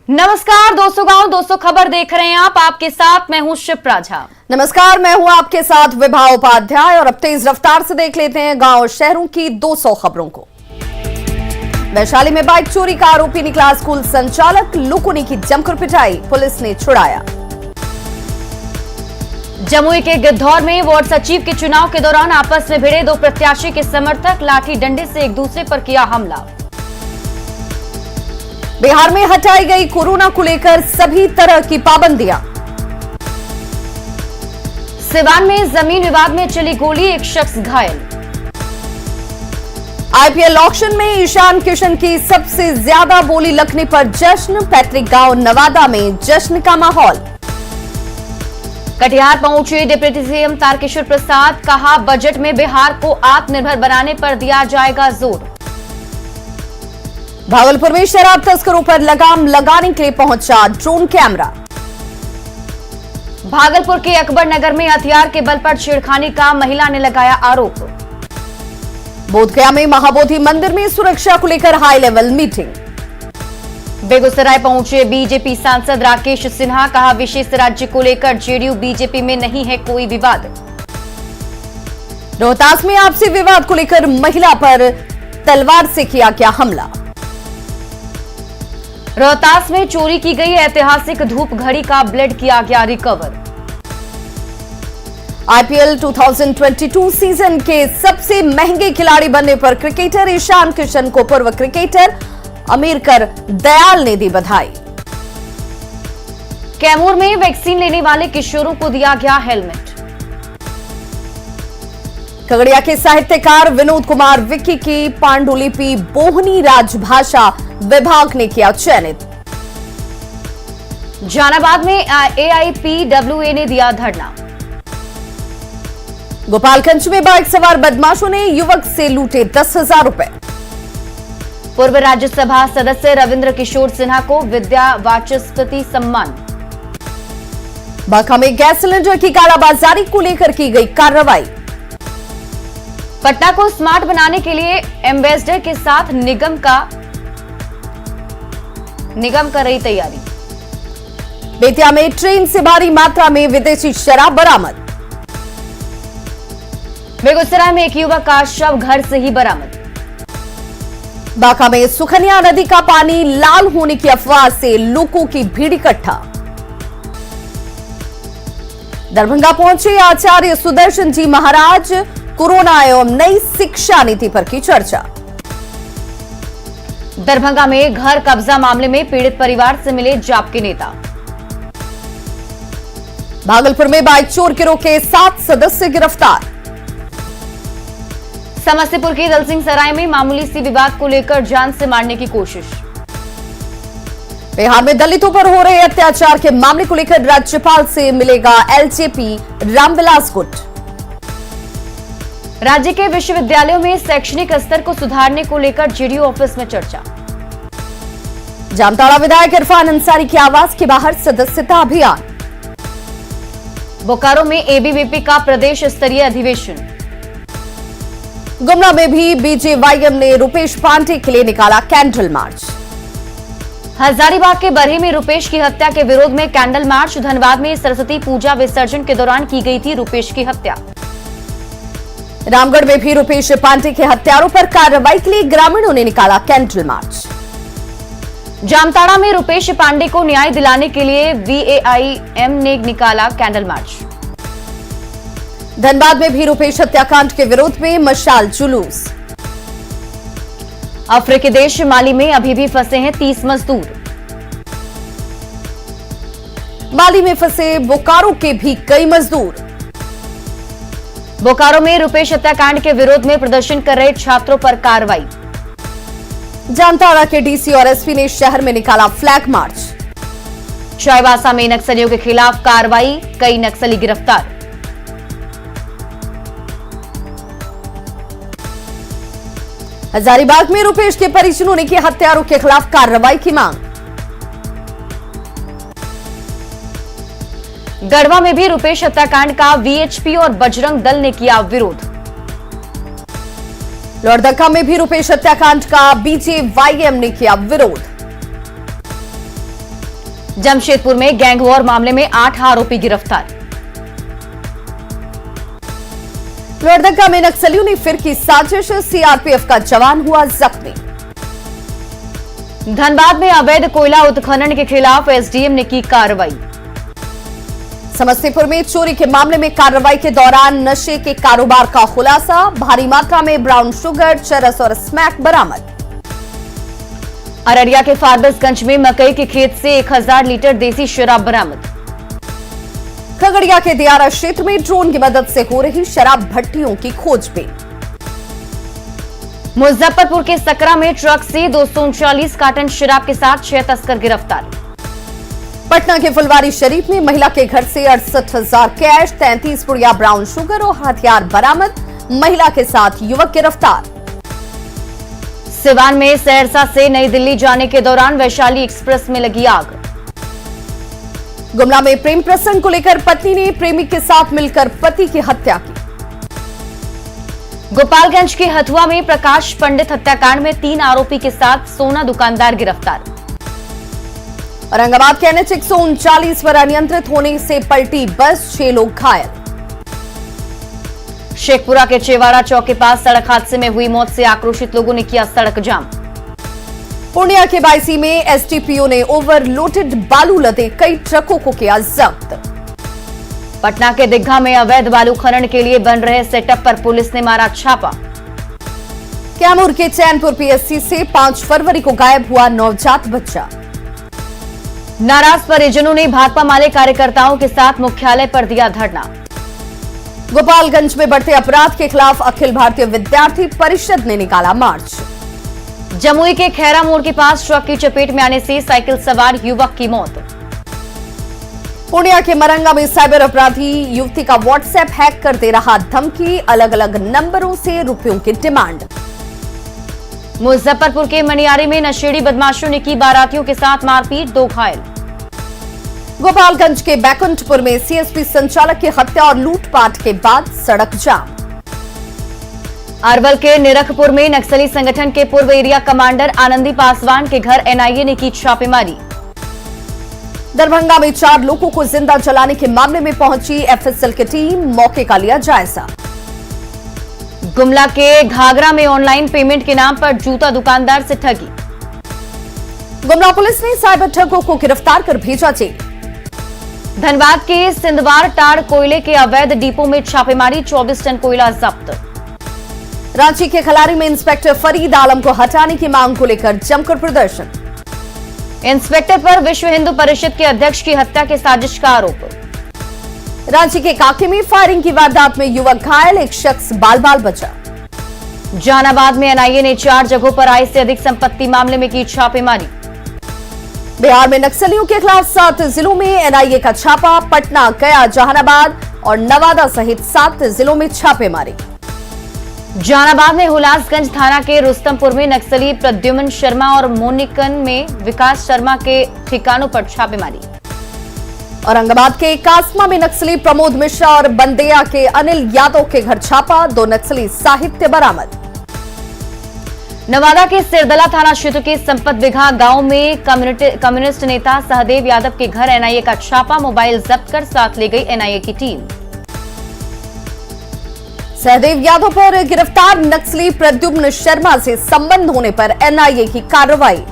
नमस्कार दोस्तों, गांव 200 खबर देख रहे हैं आप। आपके साथ मैं हूं शिप्रा झा। नमस्कार, मैं हूं आपके साथ विभा उपाध्याय और अब तेज रफ्तार से देख लेते हैं गांव और शहरों की 200 खबरों को। वैशाली में बाइक चोरी का आरोपी निकला स्कूल संचालक, लोगों ने की जमकर पिटाई, पुलिस ने छुड़ाया। जमुई के गिद्धौर में वार्ड सचिव के चुनाव के दौरान आपस में भिड़े दो प्रत्याशी के समर्थक, लाठी डंडे से एक दूसरे पर किया हमला। बिहार में हटाई गई कोरोना को लेकर सभी तरह की पाबंदियां। सिवान में जमीन विवाद में चली गोली, एक शख्स घायल। आईपीएल ऑक्शन में ईशान किशन की सबसे ज्यादा बोली लगने पर जश्न, पैतृक गांव नवादा में जश्न का माहौल। कटिहार पहुंचे डिप्टी सीएम तारकिशोर प्रसाद, कहा बजट में बिहार को आत्मनिर्भर बनाने पर दिया जाएगा जोर। भागलपुर में शराब तस्करों पर लगाम लगाने के लिए पहुंचा ड्रोन कैमरा। भागलपुर के अकबर नगर में हथियार के बल पर छेड़खानी का महिला ने लगाया आरोप। बोधगया में महाबोधि मंदिर में सुरक्षा को लेकर हाई लेवल मीटिंग। बेगूसराय पहुंचे बीजेपी सांसद राकेश सिन्हा, कहा विशेष राज्य को लेकर जेडीयू बीजेपी में नहीं है कोई विवाद। रोहतास में आपसी विवाद को लेकर महिला पर तलवार से किया गया हमला। रोहतास में चोरी की गई ऐतिहासिक धूप घड़ी का ब्लेड किया गया रिकवर। आईपीएल 2022 सीजन के सबसे महंगे खिलाड़ी बनने पर क्रिकेटर ईशान किशन को पूर्व क्रिकेटर अमीरकर दयाल ने दी बधाई। कैमूर में वैक्सीन लेने वाले किशोरों को दिया गया हेलमेट। खगड़िया के साहित्यकार विनोद कुमार विक्की की पांडुलिपि बोहनी राजभाषा विभाग ने किया चयनित। जहानाबाद में एआईपीडब्ल्यूए ने दिया धरना। गोपालगंज में बाइक सवार बदमाशों ने युवक से लूटे 10,000 रुपए। पूर्व राज्यसभा सदस्य रविंद्र किशोर सिन्हा को विद्या वाचस्पति सम्मान। बांका में गैस सिलेंडर की कालाबाजारी को लेकर की गई कार्रवाई। पटना को स्मार्ट बनाने के लिए एम्बेसडर के साथ निगम कर रही तैयारी। बेतिया में ट्रेन से भारी मात्रा में विदेशी शराब बरामद। बेगूसराय में एक युवक का शव घर से ही बरामद। बांका में सुखनिया नदी का पानी लाल होने की अफवाह से लोगों की भीड़ इकट्ठा। दरभंगा पहुंचे आचार्य सुदर्शन जी महाराज, कोरोना एवं नई शिक्षा नीति पर की चर्चा। दरभंगा में घर कब्जा मामले में पीड़ित परिवार से मिले जाप के नेता। भागलपुर में बाइक चोर गिरोह के 7 सदस्य गिरफ्तार। समस्तीपुर की दलसिंह सराय में मामूली सी विवाद को लेकर जान से मारने की कोशिश। बिहार में दलितों पर हो रहे अत्याचार के मामले को लेकर राज्यपाल से मिलेगा एलजेपी रामविलास गुट। राज्य के विश्वविद्यालयों में शैक्षणिक स्तर को सुधारने को लेकर जेडीयू ऑफिस में चर्चा। जामताड़ा विधायक इरफान अंसारी की आवास के बाहर सदस्यता अभियान। बोकारो में एबीवीपी का प्रदेश स्तरीय अधिवेशन। गुमला में भी बीजेवाईएम ने रुपेश पांडे के लिए निकाला कैंडल मार्च। हजारीबाग के बरही में रुपेश की हत्या के विरोध में कैंडल मार्च। धनबाद में सरस्वती पूजा विसर्जन के दौरान की गई थी रुपेश की हत्या। रामगढ़ में भी रुपेश पांडे के हत्यारों पर कार्रवाई के लिए ग्रामीणों ने निकाला कैंडल मार्च। जामताड़ा में रुपेश पांडे को न्याय दिलाने के लिए वीएआईएम ने निकाला कैंडल मार्च। धनबाद में भी रुपेश हत्याकांड के विरोध में मशाल जुलूस। अफ्रीकी देश माली में अभी भी फंसे हैं 30 मजदूर। माली में फंसे बोकारो के भी कई मजदूर। बोकारो में रुपेश हत्याकांड के विरोध में प्रदर्शन कर रहे छात्रों पर कार्रवाई। जामताड़ा के डीसी और एसपी ने शहर में निकाला फ्लैग मार्च। चाईबासा में नक्सलियों के खिलाफ कार्रवाई, कई नक्सली गिरफ्तार। हजारीबाग में रुपेश के परिजनों ने की हत्यारों के खिलाफ कार्रवाई की मांग। गढ़वा में भी रुपेश हत्याकांड का वीएचपी और बजरंग दल ने किया विरोध। लोहरदगा में भी रुपेश हत्याकांड का बीजेवाईएम ने किया विरोध। जमशेदपुर में गैंग वॉर मामले में 8 आरोपी गिरफ्तार। लोहरदगा में नक्सलियों ने फिर की साजिश, सीआरपीएफ का जवान हुआ जख्मी। धनबाद में अवैध कोयला उत्खनन के खिलाफ एसडीएम ने की कार्रवाई। समस्तीपुर में चोरी के मामले में कार्रवाई के दौरान नशे के कारोबार का खुलासा, भारी मात्रा में ब्राउन शुगर, चरस और स्मैक बरामद। अररिया के फारबिसगंज में मकई के खेत से 1000 लीटर देसी शराब बरामद। खगड़िया के दियारा क्षेत्र में ड्रोन की मदद से हो रही शराब भट्टियों की खोजबीन। मुजफ्फरपुर के सकरा में ट्रक से 239 कार्टन शराब के साथ 6 तस्कर गिरफ्तार। पटना के फुलवारी शरीफ में महिला के घर से 68,000 कैश, 33 पुड़िया ब्राउन शुगर और हथियार बरामद, महिला के साथ युवक गिरफ्तार। सिवान में सहरसा से नई दिल्ली जाने के दौरान वैशाली एक्सप्रेस में लगी आग। गुमला में प्रेम प्रसंग को लेकर पत्नी ने प्रेमी के साथ मिलकर पति की हत्या की। गोपालगंज के हथुआ में प्रकाश पंडित हत्याकांड में 3 आरोपी के साथ सोना दुकानदार गिरफ्तार। औरंगाबाद के NH 139 पर अनियंत्रित होने से पलटी बस, 6 लोग घायल। शेखपुरा के चेवाड़ा चौक के पास सड़क हादसे में हुई मौत से आक्रोशित लोगों ने किया सड़क जाम। पूर्णिया के बायसी में एसटीपीओ ने ओवरलोडेड बालू लदे कई ट्रकों को किया जब्त। पटना के दिग्घा में अवैध बालू खनन के लिए बन रहे सेटअप पर पुलिस ने मारा छापा। कैमूर के चैनपुर पीएससी से 5 फरवरी को गायब हुआ नवजात बच्चा। नाराज परिजनों ने भाकपा माले कार्यकर्ताओं के साथ मुख्यालय पर दिया धरना। गोपालगंज में बढ़ते अपराध के खिलाफ अखिल भारतीय विद्यार्थी परिषद ने निकाला मार्च। जमुई के खैरा मोड़ के पास ट्रक की चपेट में आने से साइकिल सवार युवक की मौत। पूर्णिया के मरंगा में साइबर अपराधी युवती का व्हाट्सएप हैक कर दे रहा धमकी, अलग अलग नंबरों से रुपयों की डिमांड। मुजफ्फरपुर के मनियारी में नशेड़ी बदमाशों ने की बारातियों के साथ मारपीट, 2 घायल। गोपालगंज के बैकुंठपुर में सीएसपी संचालक की हत्या और लूटपाट के बाद सड़क जाम। अरवल के निरखपुर में नक्सली संगठन के पूर्व एरिया कमांडर आनंदी पासवान के घर एनआईए ने की छापेमारी। दरभंगा में 4 लोगों को जिंदा जलाने के मामले में पहुंची एफएसएल की टीम, मौके का लिया जायजा। गुमला के घाघरा में ऑनलाइन पेमेंट के नाम पर जूता दुकानदार से ठगी। गुमला पुलिस ने साइबर ठगों को गिरफ्तार कर भेजा जेल। धनबाद के सिंधवार टाड़ कोयले के अवैध डिपो में छापेमारी, 24 टन कोयला जब्त। रांची के खलारी में इंस्पेक्टर फरीद आलम को हटाने की मांग को लेकर जमकर प्रदर्शन। इंस्पेक्टर पर विश्व हिंदू परिषद के अध्यक्ष की हत्या के साजिश का आरोप। रांची के काके में फायरिंग की वारदात में युवक घायल, 1 शख्स बाल बाल बचा। जहानाबाद में एनआईए ने 4 जगहों पर आय से अधिक संपत्ति मामले में की छापेमारी। बिहार में नक्सलियों के खिलाफ 7 जिलों में एनआईए का छापा, पटना, गया, जहानाबाद और नवादा सहित 7 जिलों में छापेमारी। जहानाबाद में हुलासगंज थाना के रुस्तमपुर में नक्सली प्रद्युम्न शर्मा और मोनिकन में विकास शर्मा के ठिकानों पर छापेमारी। औरंगाबाद के कासमा में नक्सली प्रमोद मिश्रा और बंदेया के अनिल यादव के घर छापा, 2 नक्सली साहित्य बरामद। नवादा के सिरदला थाना क्षेत्र के संपत बिघा गांव में कम्युनिस्ट नेता सहदेव यादव के घर एनआईए का छापा, मोबाइल जब्त कर साथ ले गई एनआईए की टीम। सहदेव यादव पर गिरफ्तार नक्सली प्रद्युम्न शर्मा से संबंध होने पर एनआईए की कार्रवाई।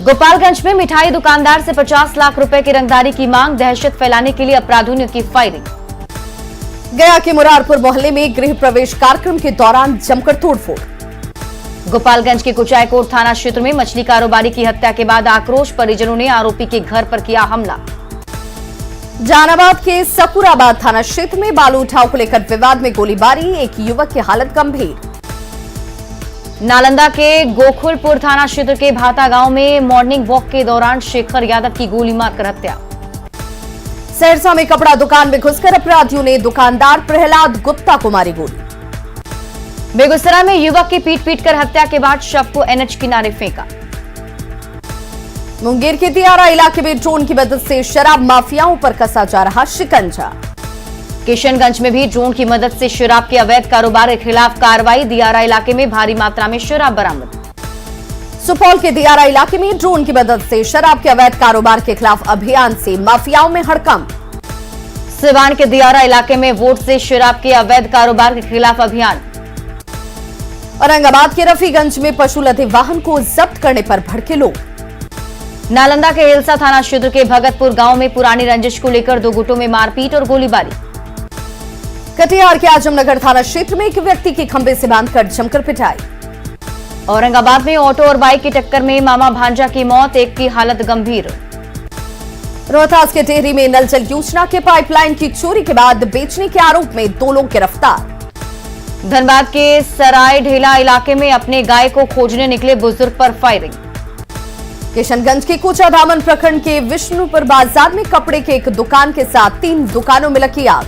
गोपालगंज में मिठाई दुकानदार से 50 लाख रुपए की रंगदारी की मांग, दहशत फैलाने के लिए अपराधियों ने की फायरिंग। गया के मुरारपुर मोहल्ले में गृह प्रवेश कार्यक्रम के दौरान जमकर तोड़फोड़। गोपालगंज के कुचायकोट थाना क्षेत्र में मछली कारोबारी की हत्या के बाद आक्रोश, परिजनों ने आरोपी के घर पर किया हमला। जहानाबाद के सकुराबाद थाना क्षेत्र में बालू उठाव को लेकर विवाद में गोलीबारी, 1 युवक की हालत गंभीर। नालंदा के गोकुलपुर थाना क्षेत्र के भाता गांव में मॉर्निंग वॉक के दौरान शेखर यादव की गोली मारकर हत्या। सहरसा में कपड़ा दुकान में घुसकर अपराधियों ने दुकानदार प्रहलाद गुप्ता को मारी गोली। बेगूसराय में युवक की पीट कर हत्या के बाद शव को एनएच किनारे फेंका। मुंगेर के दियारा इलाके में ड्रोन की मदद से शराब माफियाओं पर कसा जा रहा शिकंजा। किशनगंज में भी ड्रोन की मदद से शराब के अवैध कारोबार के खिलाफ कार्रवाई, दियारा इलाके में भारी मात्रा में शराब बरामद। सुपौल के दियारा इलाके में ड्रोन की मदद से शराब के अवैध कारोबार के खिलाफ अभियान से माफियाओं में हड़कंप। सिवान के दियारा इलाके में वोट से शराब के अवैध कारोबार के खिलाफ अभियान। औरंगाबाद के रफीगंज में पशु लदे वाहन को जब्त करने पर भड़के लोग। नालंदा के हिलसा थाना क्षेत्र के भगतपुर गांव में पुरानी रंजिश को लेकर दो गुटों में मारपीट और गोलीबारी। कटिहार के आजमनगर थाना क्षेत्र में एक व्यक्ति की खंबे से बांधकर जमकर पिटाई। औरंगाबाद में ऑटो और बाइक की टक्कर में मामा भांजा की मौत, एक की हालत गंभीर। रोहतास के टेहरी में नल जल योजना के पाइपलाइन की चोरी के बाद बेचने के आरोप में 2 लोग गिरफ्तार। धनबाद के सराय ढेला इलाके में अपने गाय को खोजने निकले बुजुर्ग पर फायरिंग। किशनगंज के कोचाधामन प्रखंड के विष्णुपुर बाजार में कपड़े के एक दुकान के साथ 3 दुकानों में लगी आग।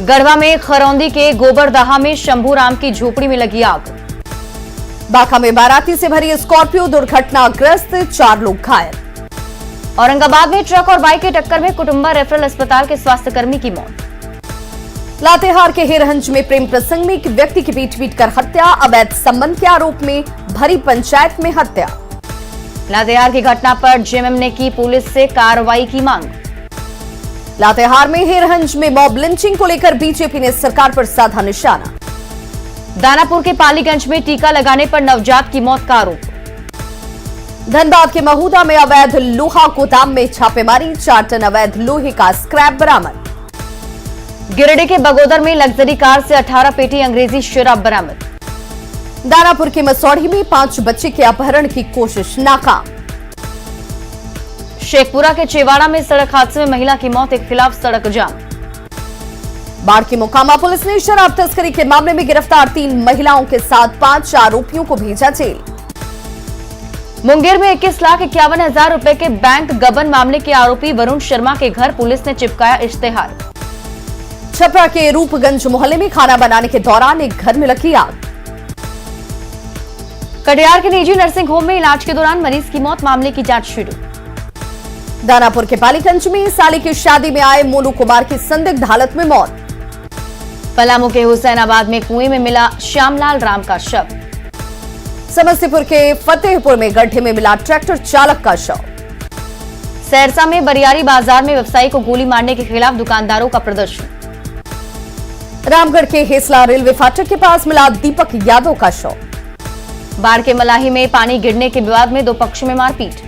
गढ़वा में खरौंदी के गोबरदहा में शंभू राम की झोपड़ी में लगी आग। बांका में बाराती से भरी स्कॉर्पियो दुर्घटनाग्रस्त, 4 लोग घायल। औरंगाबाद में ट्रक और बाइक की टक्कर में कुटुंबा रेफरल अस्पताल के स्वास्थ्यकर्मी की मौत। लातेहार के हिरहंज में प्रेम प्रसंग में एक व्यक्ति की पीट कर हत्या, अवैध संबंध के आरोप में भरी पंचायत में हत्या। लातेहार की घटना पर जेएमएम ने की पुलिस से कार्रवाई की मांग। लातेहार में हिरहंज में मॉब लिंचिंग को लेकर बीजेपी ने सरकार पर साधा निशाना। दानापुर के पालीगंज में टीका लगाने पर नवजात की मौत का आरोप। धनबाद के महूदा में अवैध लोहा गोदाम में छापेमारी, 4 टन अवैध लोहे का स्क्रैप बरामद। गिरिडीह के बगोदर में लग्जरी कार से 18 पेटी अंग्रेजी शराब बरामद। दानापुर के मसौढ़ी में 5 बच्चे के अपहरण की कोशिश नाकाम। शेखपुरा के चेवाड़ा में सड़क हादसे में महिला की मौत के खिलाफ सड़क जाम। बाढ़ की मोकामा पुलिस ने शराब तस्करी के मामले में गिरफ्तार 3 महिलाओं के साथ 5 आरोपियों को भेजा जेल। मुंगेर में 21,51,000 रुपए के बैंक गबन मामले के आरोपी वरुण शर्मा के घर पुलिस ने चिपकाया इश्तेहार। छपरा के रूपगंज मोहल्ले में खाना बनाने के दौरान एक घर में लगी आग। कटिहार के निजी नर्सिंग होम में इलाज के दौरान मरीज की मौत, मामले की जांच शुरू। दानापुर के पालीगंज में साली की शादी में आए मोनू कुमार की संदिग्ध हालत में मौत। पलामू के हुसैनाबाद में कुएं में मिला श्यामलाल राम का शव। समस्तीपुर के फतेहपुर में गड्ढे में मिला ट्रैक्टर चालक का शव। सहरसा में बरियारी बाजार में व्यवसायी को गोली मारने के खिलाफ दुकानदारों का प्रदर्शन। रामगढ़ के हेसला रेलवे फाटक के पास मिला दीपक यादव का शव। बाढ़ के मलाही में पानी गिरने के विवाद में 2 पक्षों में मारपीट।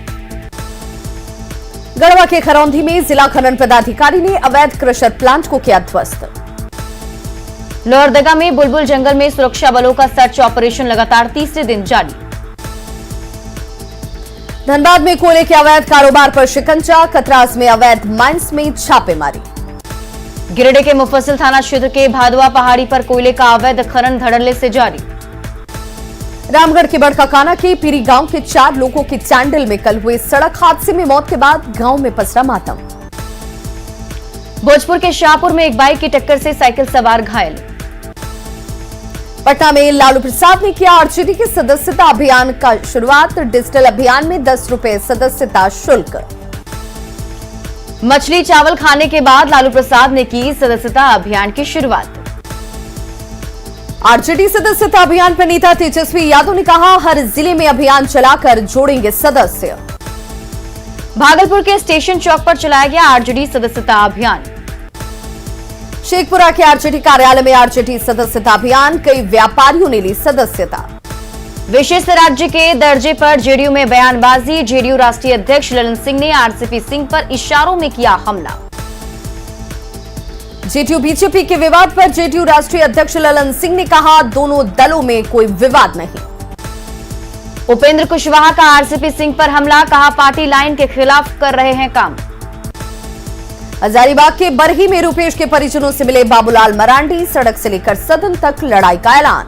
गढ़वा के खरौंधी में जिला खनन पदाधिकारी ने अवैध क्रशर प्लांट को किया ध्वस्त। लोहरदगा में बुलबुल जंगल में सुरक्षा बलों का सर्च ऑपरेशन लगातार तीसरे दिन जारी। धनबाद में कोयले के अवैध कारोबार पर शिकंजा, कतरास में अवैध माइंस में छापेमारी। गिरिडीह के मुफस्सिल थाना क्षेत्र के भादुआ पहाड़ी पर कोयले का अवैध खनन धड़ल्ले से जारी। रामगढ़ के बड़काकाना के पीरी गांव के 4 लोगों की चांडिल में कल हुए सड़क हादसे में मौत के बाद गांव में पसरा मातम। भोजपुर के शाहपुर में एक बाइक की टक्कर से साइकिल सवार घायल। पटना में लालू प्रसाद ने किया आरजेडी के सदस्यता अभियान का शुरुआत। डिजिटल अभियान में 10 रुपए सदस्यता शुल्क। मछली चावल खाने के बाद लालू प्रसाद ने की सदस्यता अभियान की शुरुआत। आरजेडी सदस्यता अभियान पर नेता तेजस्वी यादव ने कहा, हर जिले में अभियान चलाकर जोड़ेंगे सदस्य। भागलपुर के स्टेशन चौक पर चलाया गया आरजेडी सदस्यता अभियान। शेखपुरा के आरजेडी कार्यालय में आरजेडी सदस्यता अभियान, कई व्यापारियों ने ली सदस्यता। विशेष राज्य के दर्जे पर जेडीयू में बयानबाजी। जेडीयू राष्ट्रीय अध्यक्ष ललन सिंह ने आरसीपी सिंह पर इशारों में किया हमला। जेडीयू बीजेपी के विवाद पर जेडीयू राष्ट्रीय अध्यक्ष ललन सिंह ने कहा, दोनों दलों में कोई विवाद नहीं। उपेंद्र कुशवाहा का आरसीपी सिंह पर हमला, कहा पार्टी लाइन के खिलाफ कर रहे हैं काम। हजारीबाग के बरही में रुपेश के परिजनों से मिले बाबूलाल मरांडी, सड़क से लेकर सदन तक लड़ाई का ऐलान।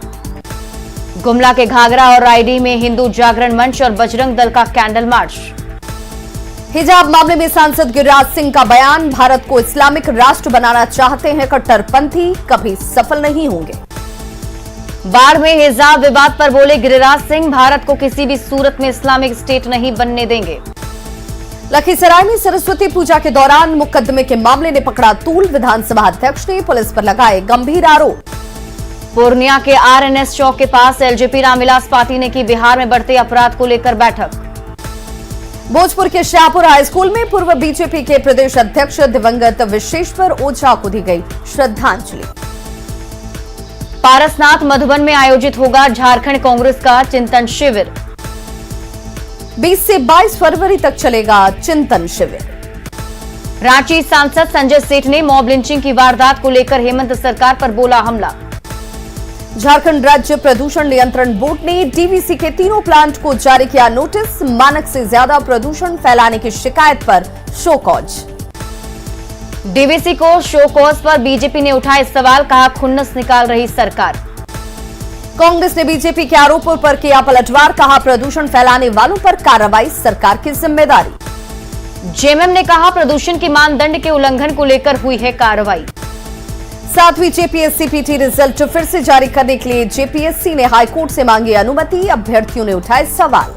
गुमला के घाघरा और रायडीह में हिंदू जागरण मंच और बजरंग दल का कैंडल मार्च। हिजाब मामले में सांसद गिरिराज सिंह का बयान, भारत को इस्लामिक राष्ट्र बनाना चाहते हैं कट्टरपंथी, कभी सफल नहीं होंगे। बाढ़ में हिजाब विवाद पर बोले गिरिराज सिंह, भारत को किसी भी सूरत में इस्लामिक स्टेट नहीं बनने देंगे। लखीसराय में सरस्वती पूजा के दौरान मुकदमे के मामले ने पकड़ा तूल, विधानसभा अध्यक्ष ने पुलिस पर लगाए गंभीर आरोप। पूर्णिया के आरएनएस चौक के पास एलजेपी रामविलास पाटिल ने की बिहार में बढ़ते अपराध को लेकर बैठक। भोजपुर के शाहपुर हाई स्कूल में पूर्व बीजेपी के प्रदेश अध्यक्ष दिवंगत विश्वेश्वर ओझा को दी गई श्रद्धांजलि। पारसनाथ मधुबन में आयोजित होगा झारखंड कांग्रेस का चिंतन शिविर। 20 से 22 फरवरी तक चलेगा चिंतन शिविर। रांची सांसद संजय सेठ ने मॉब लिंचिंग की वारदात को लेकर हेमंत सरकार पर बोला हमला। झारखंड राज्य प्रदूषण नियंत्रण बोर्ड ने डीवीसी के तीनों प्लांट को जारी किया नोटिस। मानक से ज्यादा प्रदूषण फैलाने की शिकायत पर शो कॉज। डीवीसी को शो कॉज पर बीजेपी ने उठाए सवाल, कहा खुन्नस निकाल रही सरकार। कांग्रेस ने बीजेपी के आरोपों पर किया पलटवार, कहा प्रदूषण फैलाने वालों पर कार्रवाई सरकार की जिम्मेदारी। जेएमएम ने कहा प्रदूषण के मानदंड के उल्लंघन को लेकर हुई है कार्रवाई। 7वीं जेपीएससी पीटी रिजल्ट फिर से जारी करने के लिए जेपीएससी ने हाईकोर्ट से मांगी अनुमति। अभ्यर्थियों ने उठाए सवाल।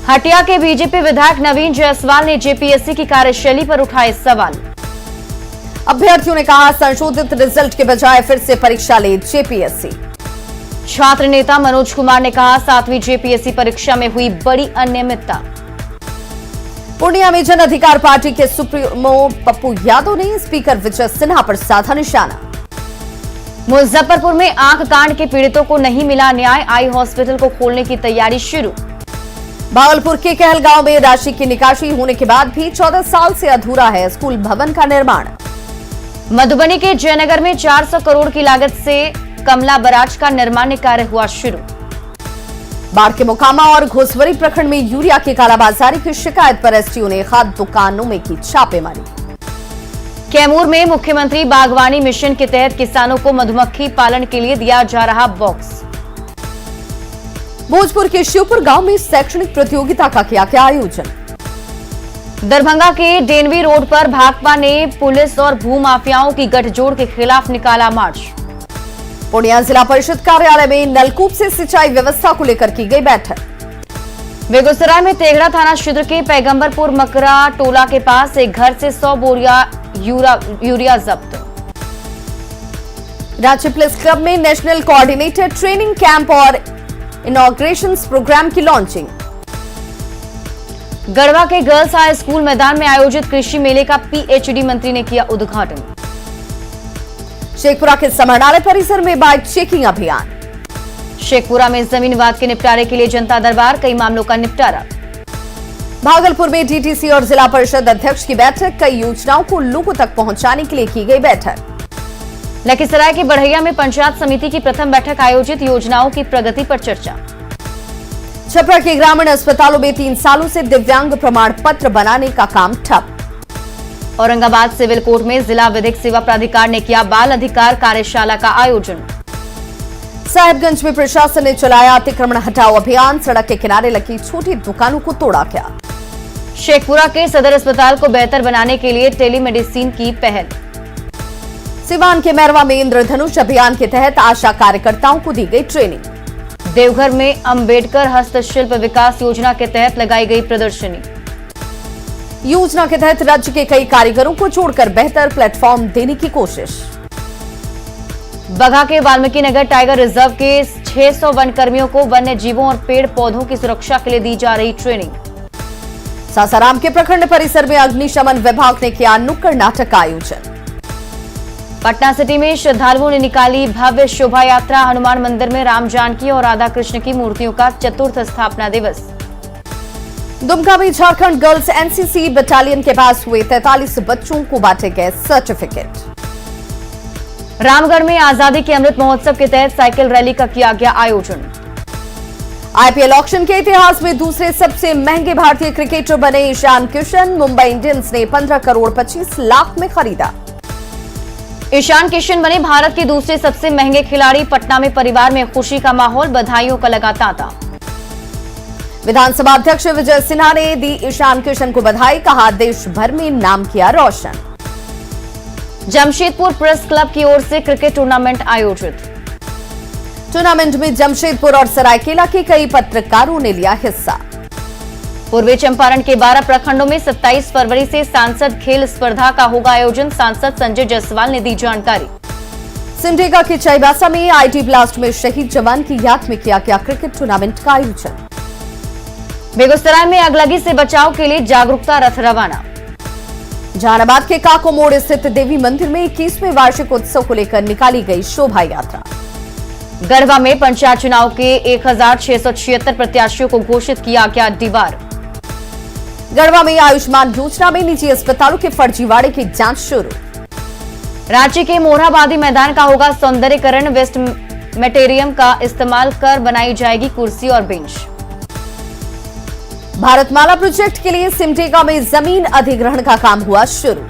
हटिया के बीजेपी विधायक नवीन जायसवाल ने जेपीएससी की कार्यशैली पर उठाए सवाल। अभ्यर्थियों ने कहा संशोधित रिजल्ट के बजाय फिर से परीक्षा ले जेपीएससी। छात्र नेता मनोज कुमार ने कहा 7वीं जेपीएससी परीक्षा में हुई बड़ी अनियमितता। पूर्णिया में जन अधिकार पार्टी के सुप्रीमो पप्पू यादव ने स्पीकर विजय सिन्हा पर साधा निशाना। मुजफ्फरपुर में आंख कांड के पीड़ितों को नहीं मिला न्याय, आई हॉस्पिटल को खोलने की तैयारी शुरू। भागलपुर के कहलगांव में राशि की निकासी होने के बाद भी 14 साल से अधूरा है स्कूल भवन का निर्माण। मधुबनी के जयनगर में 400 करोड़ की लागत से कमला बराज का निर्माण कार्य हुआ शुरू। बाढ़ के मोकामा और घोसवरी प्रखंड में यूरिया की कालाबाजारी की शिकायत पर एसटीओ ने खाद्य दुकानों में की छापेमारी। कैमूर में मुख्यमंत्री बागवानी मिशन के तहत किसानों को मधुमक्खी पालन के लिए दिया जा रहा बॉक्स। भोजपुर के शिवपुर गांव में शैक्षणिक प्रतियोगिता का किया गया आयोजन। दरभंगा के डेनवी रोड पर भाकपा ने पुलिस और भूमाफियाओं की गठजोड़ के खिलाफ निकाला मार्च। पूर्णिया जिला परिषद कार्यालय में नलकूप से सिंचाई व्यवस्था को लेकर की गई बैठक। बेगूसराय में तेघड़ा थाना क्षेत्र के पैगंबरपुर मकरा टोला के पास एक घर से 100 बोरिया यूरिया जब्त। रांची प्रेस क्लब में नेशनल कोऑर्डिनेटर ट्रेनिंग कैंप और इनॉग्रेशन प्रोग्राम की लॉन्चिंग। गढ़वा के गर्ल्स हाई स्कूल मैदान में आयोजित कृषि मेले का पीएचडी मंत्री ने किया उद्घाटन। शेखपुरा के समाहरणालय परिसर में बाइक चेकिंग अभियान। शेखपुरा में जमीन विवाद के निपटारे के लिए जनता दरबार, कई मामलों का निपटारा। भागलपुर में डीटीसी और जिला परिषद अध्यक्ष की बैठक, कई योजनाओं को लोगों तक पहुंचाने के लिए की गई बैठक। लखीसराय के बढ़ैया में पंचायत समिति की प्रथम बैठक आयोजित, योजनाओं की प्रगति पर चर्चा। छपरा के ग्रामीण अस्पतालों में 3 सालों से दिव्यांग प्रमाण पत्र बनाने का काम ठप। औरंगाबाद सिविल कोर्ट में जिला विधिक सेवा प्राधिकार ने किया बाल अधिकार कार्यशाला का आयोजन। साहिबगंज में प्रशासन ने चलाया अतिक्रमण हटाओ अभियान, सड़क के किनारे लगी छोटी दुकानों को तोड़ा गया। शेखपुरा के सदर अस्पताल को बेहतर बनाने के लिए टेलीमेडिसिन की पहल। सिवान के मैरवा में इंद्रधनुष अभियान के तहत आशा कार्यकर्ताओं को दी गई ट्रेनिंग। देवघर में अंबेडकर हस्तशिल्प विकास योजना के तहत लगाई गई प्रदर्शनी। योजना के तहत राज्य के कई कारीगरों को जोड़कर बेहतर प्लेटफॉर्म देने की कोशिश। बगहा के वाल्मीकि नगर टाइगर रिजर्व के 600 वन कर्मियों को वन्य जीवों और पेड़ पौधों की सुरक्षा के लिए दी जा रही ट्रेनिंग। सासाराम के प्रखंड परिसर में अग्निशमन विभाग ने किया नुक्कड़ नाटक का आयोजन। पटना सिटी में श्रद्धालुओं ने निकाली भव्य शोभा यात्रा, हनुमान मंदिर में राम जानकी और राधा कृष्ण की मूर्तियों का चतुर्थ स्थापना दिवस। दुमका में झारखंड गर्ल्स एनसीसी बटालियन के पास हुए 43 बच्चों को बांटे गए सर्टिफिकेट। रामगढ़ में आजादी के अमृत महोत्सव के तहत साइकिल रैली का किया गया आयोजन। आईपीएल ऑक्शन के इतिहास में दूसरे सबसे महंगे भारतीय क्रिकेटर बने ईशान किशन, मुंबई इंडियंस ने 15 करोड़ 25 लाख में खरीदा। ईशान किशन बने भारत के दूसरे सबसे महंगे खिलाड़ी, पटना में परिवार में खुशी का माहौल, बधाइयों का लगा तांता। विधानसभा अध्यक्ष विजय सिन्हा ने दी ईशान किशन को बधाई, कहा देश भर में नाम किया रोशन। जमशेदपुर प्रेस क्लब की ओर से क्रिकेट टूर्नामेंट आयोजित। टूर्नामेंट में जमशेदपुर और सरायकेला के कई पत्रकारों ने लिया हिस्सा। पूर्वी चंपारण के 12 प्रखंडों में 27 फरवरी से सांसद खेल स्पर्धा का होगा आयोजन, सांसद संजय जायसवाल ने दी जानकारी। सिमडेगा के चाईबासा में आईटी ब्लास्ट में शहीद जवान की याद में किया गया क्रिकेट टूर्नामेंट का आयोजन। बेगूसराय में अगलगी से बचाव के लिए जागरूकता रथ रवाना। जहानाबाद के काको मोड़ स्थित देवी मंदिर में 21वें वार्षिक उत्सव को लेकर निकाली गई शोभा यात्रा। गढ़वा में पंचायत चुनाव के 1676 प्रत्याशियों को घोषित किया गया डीबार। गढ़वा में आयुष्मान योजना में निजी अस्पतालों के फर्जीवाड़े की जांच शुरू। रांची के मोरहाबादी मैदान का होगा सौंदर्यीकरण, वेस्ट मटेरियम का इस्तेमाल कर बनाई जाएगी कुर्सी और बेंच। भारतमाला प्रोजेक्ट के लिए सिमडेगा में जमीन अधिग्रहण का काम हुआ शुरू।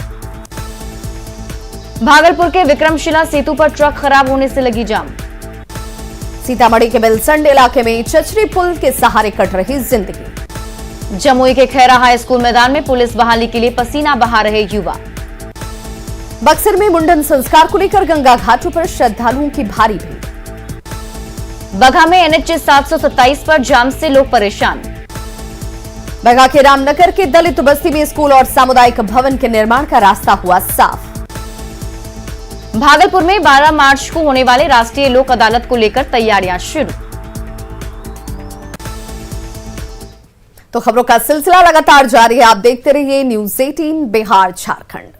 भागलपुर के विक्रमशिला सेतु पर ट्रक खराब होने से लगी जाम। सीतामढ़ी के बेलसंड इलाके में चचरी पुल के सहारे कट रही जिंदगी। जमुई के खैरा हाई स्कूल मैदान में पुलिस बहाली के लिए पसीना बहा रहे युवा। बक्सर में मुंडन संस्कार को लेकर गंगा घाटों पर श्रद्धालुओं की भारी भीड़। बगहा में एनएच 727 पर जाम से लोग परेशान। बगहा के रामनगर के दलित बस्ती में स्कूल और सामुदायिक भवन के निर्माण का रास्ता हुआ साफ। भागलपुर में 12 मार्च को होने वाले राष्ट्रीय लोक अदालत को लेकर तैयारियां शुरू। तो खबरों का सिलसिला लगातार जारी है। आप देखते रहिए न्यूज़ 18 बिहार झारखंड।